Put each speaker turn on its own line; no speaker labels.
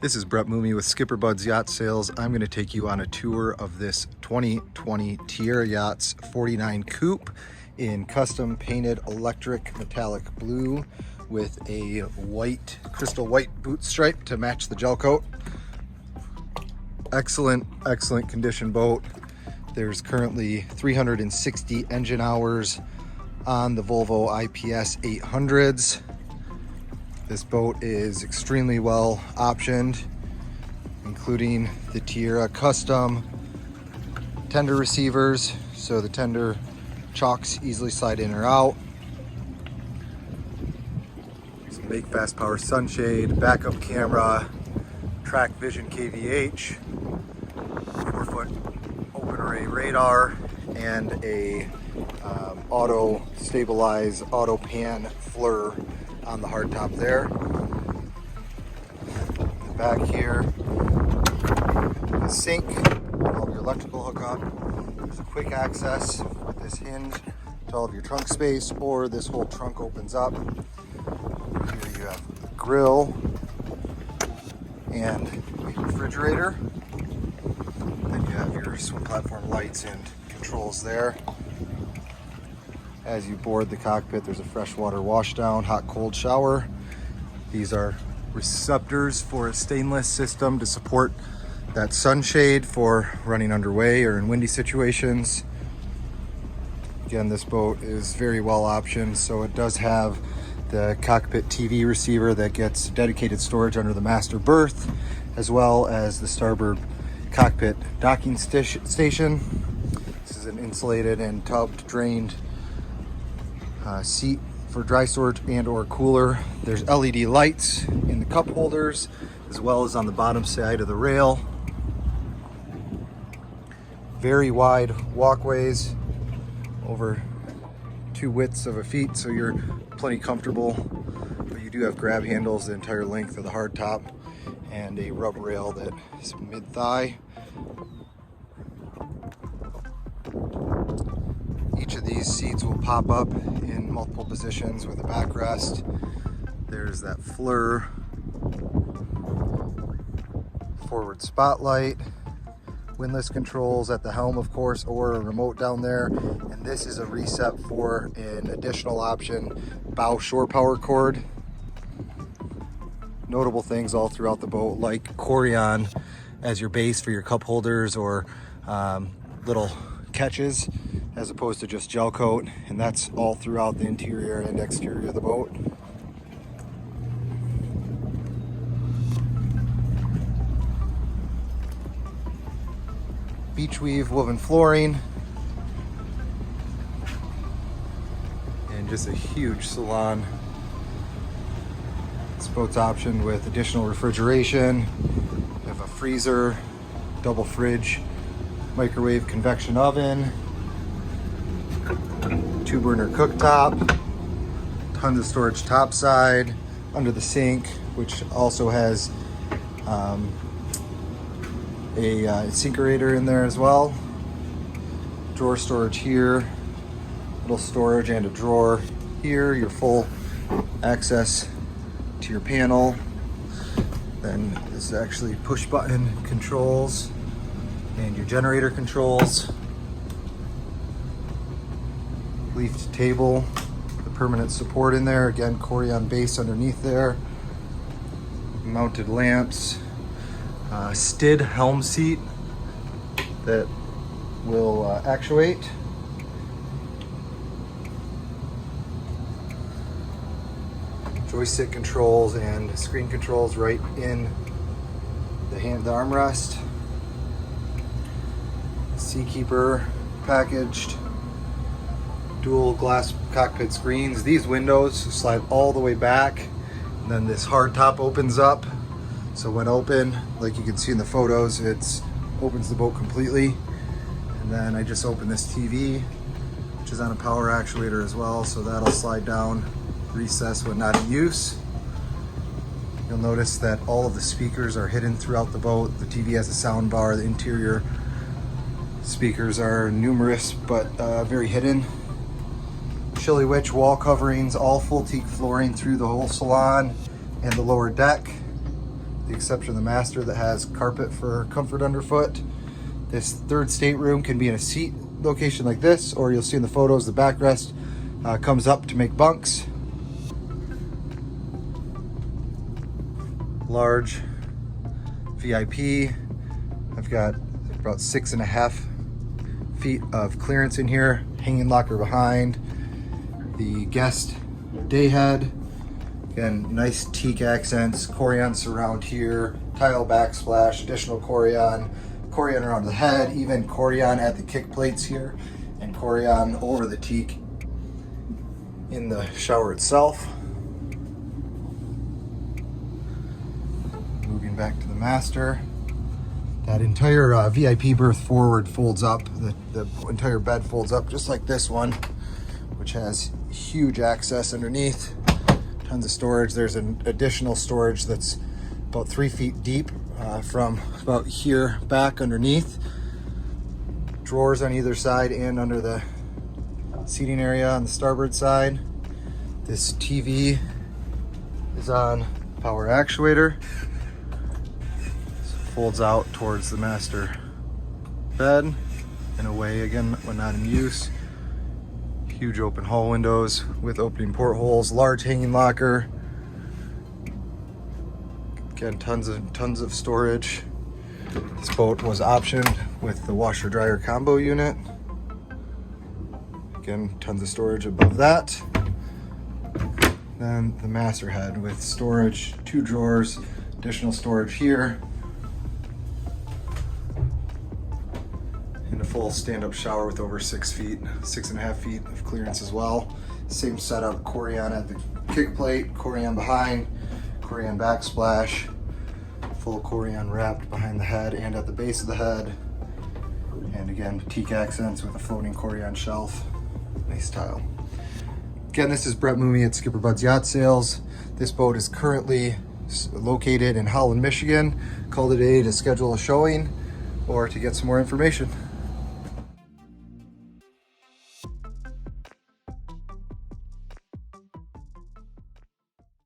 This is Brett Mooney with SkipperBud's Yacht Sales. I'm going to take you on a tour of this 2020 Tiara Yachts 49 Coupe in custom painted electric metallic blue with a white, crystal white boot stripe to match the gel coat. Excellent condition boat. There's currently 360 engine hours on the Volvo IPS 800s. This boat is extremely well optioned, including the Tiara custom tender receivers, so the tender chocks easily slide in or out. Some make fast power sunshade, backup camera, track vision KVH, 4-foot open array radar, and a auto stabilize, auto pan FLIR on the hardtop there. In the back here, the sink, all of your electrical hookup. There's a quick access with this hinge to all of your trunk space, or this whole trunk opens up. Here you have the grill and a refrigerator. Then you have your swim platform lights and controls there. As you board the cockpit, there's a freshwater washdown, hot cold shower. These are receptors for a stainless system to support that sunshade for running underway or in windy situations. Again, this boat is very well optioned, so it does have the Cockpit TV receiver that gets dedicated storage under the master berth, as well as the starboard cockpit docking station. This is an insulated and tubbed, drained seat for dry storage and or cooler. There's LED lights in the cup holders, as well as on the bottom side of the rail. Very wide walkways, over 2 widths of a feet, so you're plenty comfortable. But you do have grab handles the entire length of the hardtop and a rub rail that is mid-thigh. Each of these seats will pop up in multiple positions with a backrest. There's that FLIR, forward spotlight, windlass controls at the helm, of course, or a remote down there. And this is a reset for an additional option, bow shore power cord. Notable things all throughout the boat, like Corian as your base for your cup holders or little catches, as opposed to just gel coat, and that's all throughout the interior and exterior of the boat. Beach weave woven flooring, and just a huge salon. This boat's optioned with additional refrigeration. You have a freezer, double fridge, microwave convection oven, 2-burner cooktop, tons of storage topside, under the sink, which also has a sinkerator in there as well. Drawer storage here, little storage and a drawer here, your full access to your panel. Then this is actually push button controls and your generator controls. Leafed table, the permanent support in there. Again, Corian base underneath there. Mounted lamps. Stid helm seat that will actuate. Joystick controls and screen controls right in the armrest. Seakeeper packaged. Dual glass cockpit screens. These windows slide all the way back, and then this hard top opens up. So when open, like you can see in the photos, it opens the boat completely. And then I just opened this TV, which is on a power actuator as well, so that'll slide down, recess when not in use. You'll notice that all of the speakers are hidden throughout the boat. The TV has a sound bar. The interior speakers are numerous, but very hidden. Chili Witch wall coverings, all full teak flooring through the whole salon and the lower deck. the exception of the master that has carpet for comfort underfoot. This third stateroom can be in a seat location like this, or you'll see in the photos the backrest comes up to make bunks. Large VIP. I've got about 6.5 feet of clearance in here. Hanging locker behind. The guest day head. Again, nice teak accents. Corian surround here. Tile backsplash. Additional Corian. Corian around the head. Even Corian at the kick plates here. And Corian over the teak in the shower itself. Moving back to the master. That entire VIP berth forward folds up. The entire bed folds up just like this one, which has huge access underneath. Tons of storage. There's an additional storage that's about 3 feet deep from about here back underneath. Drawers on either side and under the seating area on the starboard side. This TV is on power actuator. Folds out towards the master bed and away again when not in use. Huge open hull windows with opening portholes, large hanging locker. Again, tons of storage. This boat was optioned with the washer dryer combo unit. Again, tons of storage above that. Then the master head with storage, 2 drawers, additional storage here. And a full stand-up shower with over 6.5 feet of clearance as well. Same setup, Corian at the kick plate, Corian behind, Corian backsplash, full Corian wrapped behind the head and at the base of the head. And again, teak accents with a floating Corian shelf. Nice tile. Again, this is Brett Mooney at SkipperBud's Yacht Sales. This boat is currently located in Holland, Michigan. Call today to schedule a showing or to get some more information.